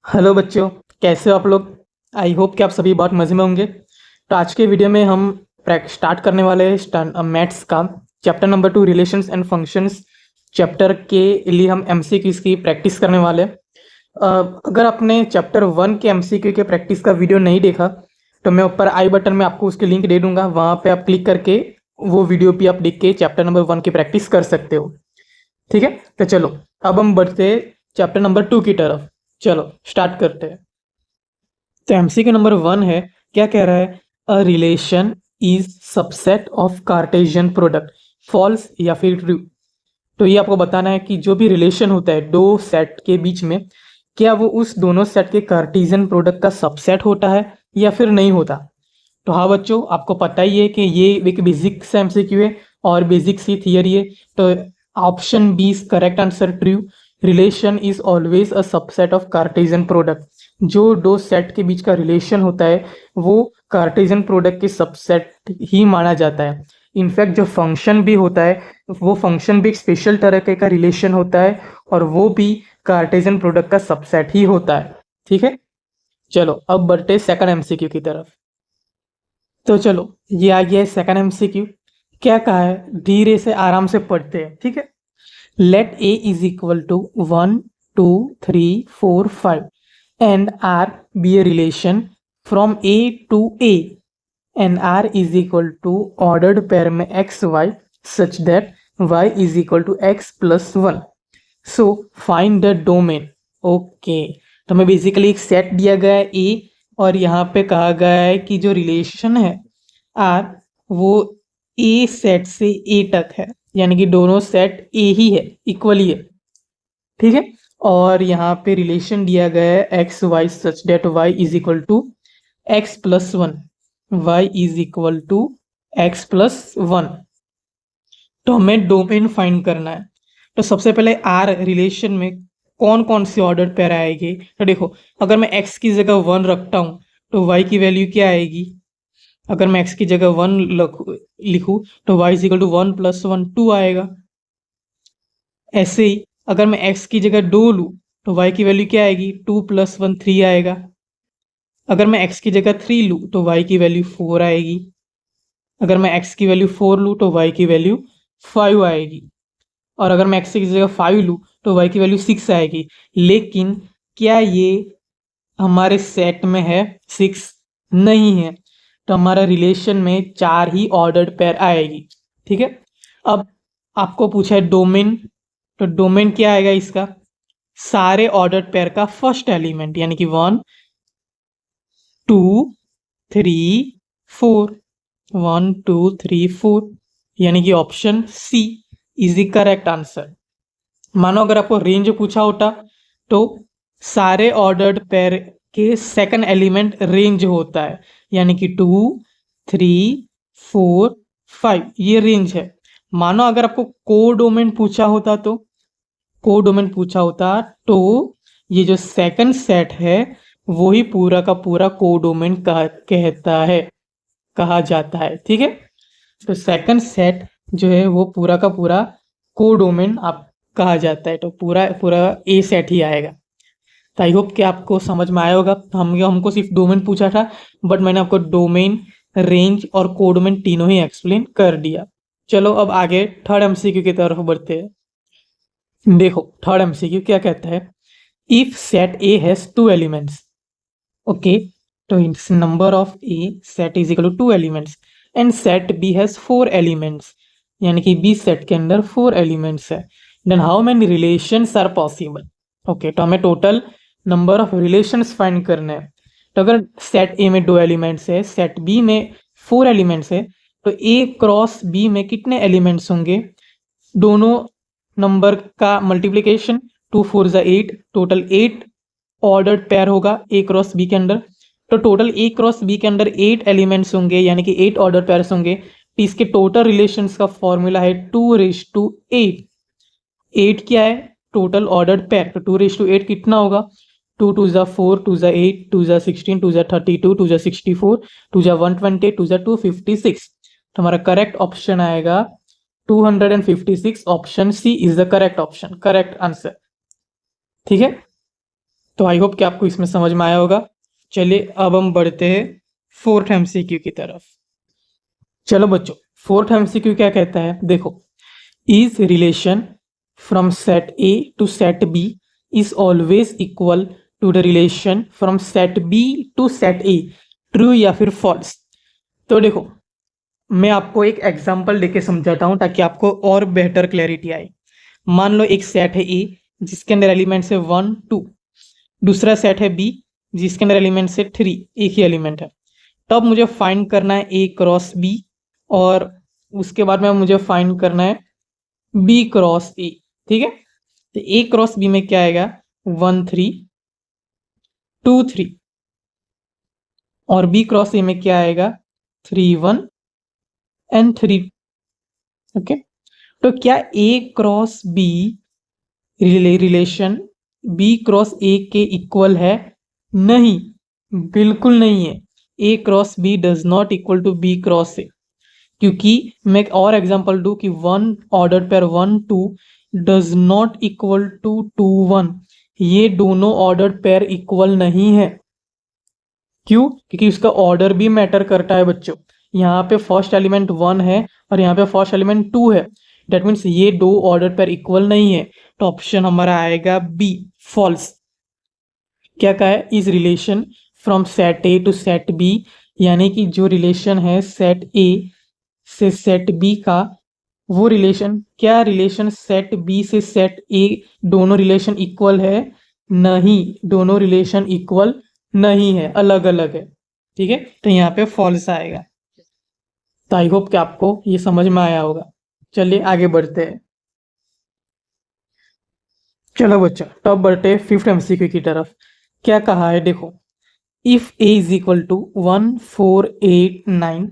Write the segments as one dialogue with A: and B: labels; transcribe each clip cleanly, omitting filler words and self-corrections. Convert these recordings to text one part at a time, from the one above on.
A: Hello बच्चों, कैसे हो आप लोग। आई होप कि आप सभी बहुत मज़े में होंगे। तो आज के वीडियो में हम स्टार्ट करने वाले हैं मैथ्स का chapter number 2 relations and functions. Chapter के लिए हम एमसीक्यूज की प्रैक्टिस करने वाले हैं। अगर आपने चैप्टर 1 के एमसीक्यू के प्रैक्टिस का वीडियो नहीं देखा तो मैं ऊपर आई बटन में आपको उसकी लिंक दे दूंगा, वहाँ पे आप क्लिक करके वो वीडियो भी आप देख के चैप्टर नंबर 1 की प्रैक्टिस कर सकते हो। ठीक है, तो चलो अब हम बढ़ते चैप्टर नंबर 2 की तरफ। चलो स्टार्ट करते हैं। तो एमसीक्यू नंबर 1 है, क्या कह रहा है? A relation is subset of Cartesian product, false या फिर ट्रू। तो ये आपको बताना है कि जो भी रिलेशन होता है दो सेट के बीच में, क्या वो उस दोनों सेट के कार्टेशियन प्रोडक्ट का सबसेट होता है या फिर नहीं होता। तो हाँ बच्चों, आपको पता ही है कि ये एक बेसिक सा एमसीक्यू है और बेसिक सी थियरी है। तो option B is correct answer, true. Relation is always a subset of Cartesian product. जो दो सेट के बीच का रिलेशन होता है वो कार्टेशियन प्रोडक्ट के सबसेट ही माना जाता है। इनफैक्ट जो फंक्शन भी होता है वो फंक्शन भी एक स्पेशल तरह का रिलेशन होता है और वो भी कार्टेशियन प्रोडक्ट का सबसेट ही होता है। ठीक है, चलो अब बढ़ते सेकंड एमसीक्यू की तरफ। तो चलो ये आ गया है सेकंड एमसीक्यू। क्या कहा है, धीरे से आराम से पढ़ते हैं। ठीक है, let A is equal to 1 2 3 4 5 and R be a relation from A to A and R is equal to ordered pair में X Y such that Y is equal to x plus 1। So find the domain. Okay, तो हमें basically एक set दिया गया है ए और यहाँ पे कहा गया है कि जो रिलेशन है आर वो ए सेट से ए तक है, यानी कि दोनों सेट ए ही है, इक्वली है। ठीक है, और यहाँ पे रिलेशन दिया गया है x Y such that y is equal to x plus 1, y is equal to x plus 1। तो हमें डोमेन फाइंड करना है। तो सबसे पहले आर रिलेशन में कौन कौन से ऑर्डर पेयर आएंगे। तो देखो, अगर मैं एक्स की जगह 1 रखता हूँ तो वाई की वैल्यू क्या आएगी। अगर मैं एक्स की जगह 1 लिखूँ तो y is equal to 1 plus 1 2 आएगा। ऐसे ही अगर मैं एक्स की जगह 2 लूँ तो वाई की वैल्यू क्या आएगी, 2 प्लस 1 3 आएगा। अगर मैं एक्स की जगह 3 लूँ तो वाई की वैल्यू 4 आएगी। अगर मैं एक्स की वैल्यू 4 लूँ तो वाई की वैल्यू 5 आएगी। और अगर मैं एक्स की जगह 5 लूँ तो वाई की वैल्यू 6 आएगी। लेकिन क्या ये हमारे सेट में है? 6 नहीं है। तो हमारा रिलेशन में 4 ही ऑर्डर्ड पेयर आएगी। ठीक है, अब आपको पूछा है डोमेन। तो डोमेन क्या आएगा इसका? सारे ऑर्डर्ड पेयर का फर्स्ट एलिमेंट, यानी कि 1 2 3 4, 1 2 3 4, यानी कि option C is the correct answer. मानो अगर आपको रेंज पूछा होता तो सारे ऑर्डर्ड पेयर के सेकंड एलिमेंट रेंज होता है, यानी कि 2 3 4 5, ये रेंज है। मानो अगर आपको कोडोमेन पूछा होता तो ये जो सेकंड सेट है वो ही पूरा का पूरा कोडोमेन कहा जाता है। ठीक है, तो सेकंड सेट जो है वो पूरा का पूरा कोडोमेन आप कहा जाता है। तो पूरा पूरा ए सेट ही आएगा। तो आई होप कि आपको समझ में आया होगा। हमको सिर्फ डोमेन पूछा था, बट मैंने आपको डोमेन, रेंज और कोडोमेन तीनों ही एक्सप्लेन कर दिया। चलो अब आगे थर्ड एमसीक्यू की तरफ बढ़ते हैं। देखो थर्ड एमसीक्यू क्या कहता है, if set A has 2 elements. Okay, तो it's number of A set is equal to 2 elements and set B has 4 elements, यानी कि बी सेट के अंदर 4 एलिमेंट्स है। Then how many relations are possible. Okay, तो हमें total number of relations find करने हैं। तो अगर सेट ए में 2 एलिमेंट्स है, सेट बी में 4 एलिमेंट्स है, तो ए क्रॉस बी में कितने एलिमेंट्स होंगे? दोनों नंबर का मल्टीप्लीकेशन, 2 4 ज़ा 8, टोटल 8 ऑर्डर्ड पेयर होगा ए क्रॉस बी के अंदर। तो टोटल ए क्रॉस बी के अंदर 8 एलिमेंट्स होंगे, यानी कि 8 ऑर्डर पेयर्स होंगे। तो इसके टोटल रिलेशंस का फॉर्मूला है 2:8। 8 क्या है? Total ordered pair. तो 2:8 कितना होगा? 2 2 ज़ा 4, 2 ज़ा 8, 2 ज़ा 16, 2 ज़ा 32, 2 ज़ा 64, 2 ज़ा 120, 2 ज़ा 256। तो हमारा करेक्ट ऑप्शन आएगा 256। Option C is the correct option, correct answer. ठीक है, तो आई होप कि आपको इसमें समझ में आया होगा। चलिए अब हम बढ़ते हैं फोर्थ एमसीक्यू की तरफ। चलो बच्चों, फोर्थ एमसीक्यू क्या कहता है, देखो, is relation from set A to set B is always equal to the relation from set B to set A, true या फिर फॉल्स। तो देखो, मैं आपको एक एग्जांपल देके समझाता हूं ताकि आपको और बेहतर क्लैरिटी आए। मान लो एक सेट है ए जिसके अंदर एलिमेंट्स है 1 2, दूसरा सेट है बी जिसके अंदर एलिमेंट्स है 3, एक ही एलिमेंट है। तब मुझे फाइंड करना है ए क्रॉस बी, और उसके बाद में मुझे फाइंड करना है बी क्रॉस ए। ठीक है, तो ए क्रॉस बी में क्या आएगा, 1 3 2 3, और बी क्रॉस ए में क्या आएगा, 3 1 एंड 3। ओके, तो क्या A cross B relation B cross A के इक्वल है? नहीं, बिल्कुल नहीं है। A cross B does not equal to B cross A, क्योंकि मैं एक और एग्जांपल दूं कि 1 order pair 1 2 does not equal to 2 1, ये दोनों ऑर्डर पेयर इक्वल नहीं है। क्यों? क्योंकि उसका ऑर्डर भी मैटर करता है बच्चों। यहाँ पे फर्स्ट एलिमेंट 1 है और यहाँ पे फर्स्ट एलिमेंट 2 है, डेट मीन्स ये दो ऑर्डर पेयर इक्वल नहीं है। तो ऑप्शन हमारा आएगा बी, फॉल्स। क्या कहा है, इस relation from set A to set B, यानी कि जो रिलेशन है सेट ए से सेट बी का, वो रिलेशन, क्या रिलेशन सेट बी से सेट ए दोनों रिलेशन इक्वल है? नहीं, दोनों रिलेशन इक्वल नहीं है, अलग अलग है। ठीक है, तो यहाँ पे फॉल्स आएगा। तो आई होप कि आपको ये समझ में आया होगा। चलिए आगे बढ़ते हैं। चलो बच्चा, तब बढ़ते हैं फिफ्थ एमसीक्यू की तरफ। क्या कहा है, देखो, if A is equal to 1 4 8 9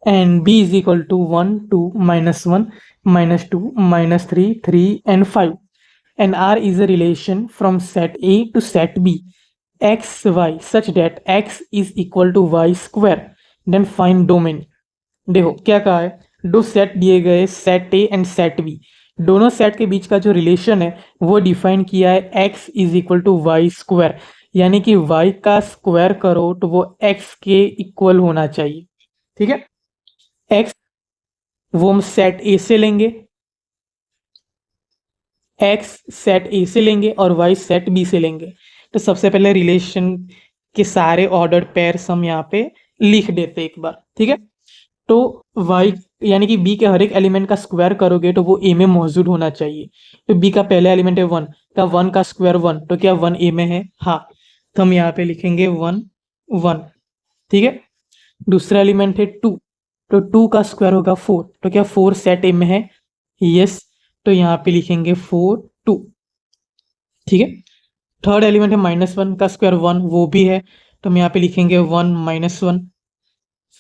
A: and b is equal to 1 2 minus 1 minus 2 minus 3 3 and 5, and R is a relation from set A to set B x y such that x is equal to y square, then find domain। देखो क्या कहा है, दो set दिए गए, set A and set B, दोनों set के बीच का जो रिलेशन है वो डिफाइन किया है x is equal to y square, यानी कि y का स्क्वायर करो तो वो x के इक्वल होना चाहिए। ठीक है, x वो हम सेट ए से लेंगे, x सेट ए से लेंगे और y सेट बी से लेंगे। तो सबसे पहले रिलेशन के सारे ऑर्डर पेयर्स हम यहाँ पे लिख देते एक बार। ठीक है, तो y यानी कि b के हर एक एलिमेंट का स्क्वायर करोगे तो वो a में मौजूद होना चाहिए। तो b का पहला एलिमेंट है 1, का 1 का स्क्वायर 1, तो क्या 1 a में है? हाँ, तो हम यहाँ पे लिखेंगे 1 1। ठीक है, दूसरा एलिमेंट है 2, तो 2 का स्क्वायर होगा 4, तो क्या 4 सेट ए में है? यस, तो यहाँ पे लिखेंगे 4 2। ठीक है, थर्ड एलिमेंट है -1 का स्क्वायर 1, वो भी है, तो हम यहाँ पे लिखेंगे 1 -1।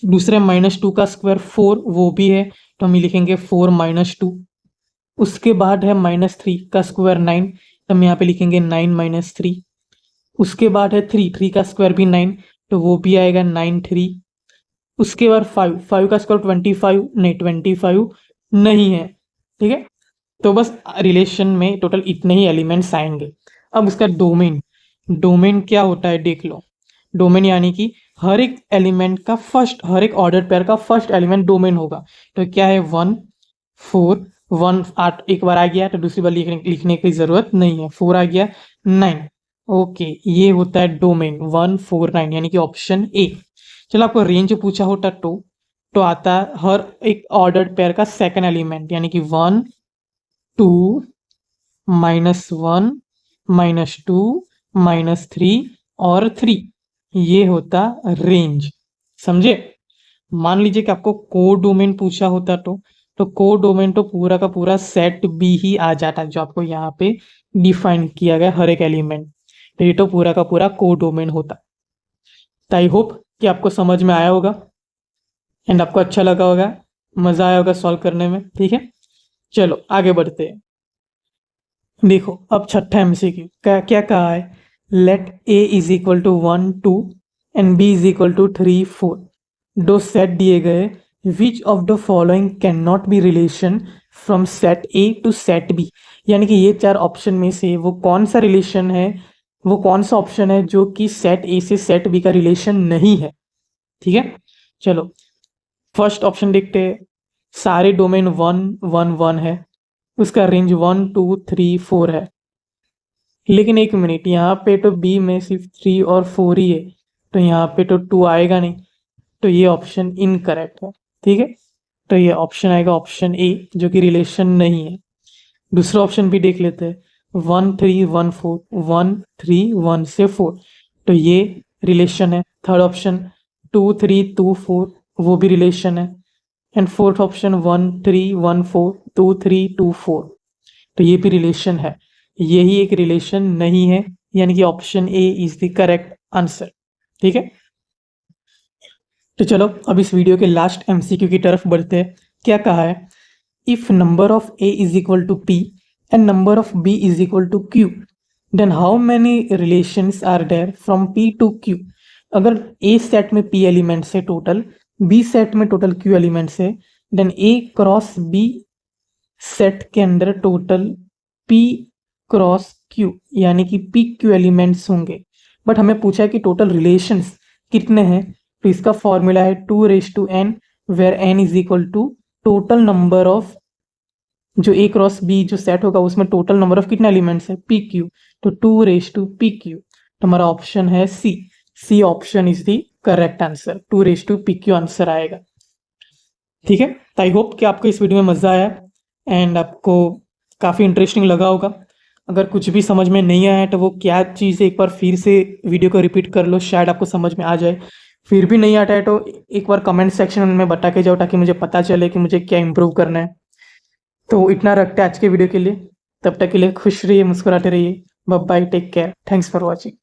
A: दूसरे -2 का स्क्वायर 4, वो भी है, तो हम लिखेंगे 4 -2। उसके बाद है -3 का स्क्वायर 9, तो हम यहाँ पे लिखेंगे 9 -3। उसके बाद है 3 का स्क्वायर भी 9, तो वो भी आएगा 9 3। उसके बाद 5 का स्क्वायर 25, नहीं 25 नहीं है। ठीक है, तो बस रिलेशन में टोटल इतने ही एलिमेंट्स आएंगे। अब उसका डोमेन, डोमेन क्या होता है देख लो। डोमेन यानी कि हर एक एलिमेंट का फर्स्ट, हर एक ऑर्डर पेयर का फर्स्ट एलिमेंट डोमेन होगा। तो क्या है 1 4 1 8 एक बार आ गया, तो दूसरी बार लिखने की जरूरत नहीं है, 4 आ गया 9। ओके, ये होता है डोमेन 1 4 9, यानी कि ऑप्शन ए। चलो आपको रेंज पूछा होता तो आता है हर एक ऑर्डर्ड पेयर का सेकंड एलिमेंट, यानी कि 1 2 -1 -2 -3 और 3, ये होता रेंज। समझे? मान लीजिए कि आपको कोड डोमेन पूछा होता तो कोड डोमेन तो पूरा का पूरा सेट बी ही आ जाता, जो आपको यहाँ पे डिफाइन किया गया हर एक एलिमेंट, तो ये तो पूरा का पूरा कोड डोमेन होता। तो आई होप कि आपको समझ में आया होगा एंड आपको अच्छा लगा होगा, मज़ा आया होगा सॉल्व करने में। ठीक है, चलो आगे बढ़ते हैं। देखो अब छठा एमसीक्यू क्या क्या कहा है, let A is equal to 1 2 and B is equal to 3 4, दो सेट दिए गए, which of the following can not be relation from set A to set B, यानी कि ये चार ऑप्शन में से वो कौन सा रिलेशन है वो कौन सा ऑप्शन है जो कि सेट ए से सेट बी का रिलेशन नहीं है। ठीक है, चलो फर्स्ट ऑप्शन देखते हैं। सारे डोमेन 1 1 1 है, उसका रेंज 1 2 3 4 है। लेकिन एक मिनट, यहाँ पे तो बी में सिर्फ 3 और 4 ही है, तो यहाँ पे तो 2 आएगा नहीं, तो ये ऑप्शन इनकरेक्ट है। ठीक है, तो ये ऑप्शन आएगा ऑप्शन ए, जो कि रिलेशन नहीं है। दूसरा ऑप्शन भी देख लेते हैं। 1 3 1 4, 1 3 1 से 4, तो ये रिलेशन है। थर्ड ऑप्शन 2 3 2 4, वो भी रिलेशन है। एंड फोर्थ ऑप्शन 1 3 1 4 2 3 2 4, तो ये भी रिलेशन है। यही एक रिलेशन नहीं है, यानी कि option A is the correct answer. ठीक है, तो चलो अब इस वीडियो के लास्ट एमसीक्यू की तरफ बढ़ते हैं। क्या कहा है? If number of A is equal to p and number of B is equal to q, then how many relations are there from p to q. अगर ए सेट में पी एलिमेंट्स है टोटल, बी सेट में total q elements है, then A cross B set के अंदर total p cross q यानी कि p q elements होंगे। बट हमें पूछा है कि टोटल रिलेशंस कितने हैं, तो इसका फॉर्मूला है 2n, where n is equal to total number of, जो ए क्रॉस बी जो सेट होगा उसमें टोटल नंबर ऑफ कितने एलिमेंट्स है, पी क्यू, तो 2p क्यू। तो हमारा ऑप्शन है C option is the correct answer, 2p q answer आएगा। ठीक है, तो आई होप कि आपको इस वीडियो में मज़ा आया एंड आपको काफ़ी इंटरेस्टिंग लगा होगा। अगर कुछ भी समझ में नहीं आया तो वो क्या चीज़ है, एक बार फिर से वीडियो को रिपीट कर लो, शायद आपको समझ में आ जाए। फिर भी नहीं आता है तो एक बार कमेंट सेक्शन में बता के जाओ, ताकि मुझे पता चले कि मुझे क्या इम्प्रूव करना है। तो इतना रखते हैं आज के वीडियो के लिए। तब तक के लिए खुश रहिए, मुस्कुराते रहिए। Bye bye, take care, thanks for watching.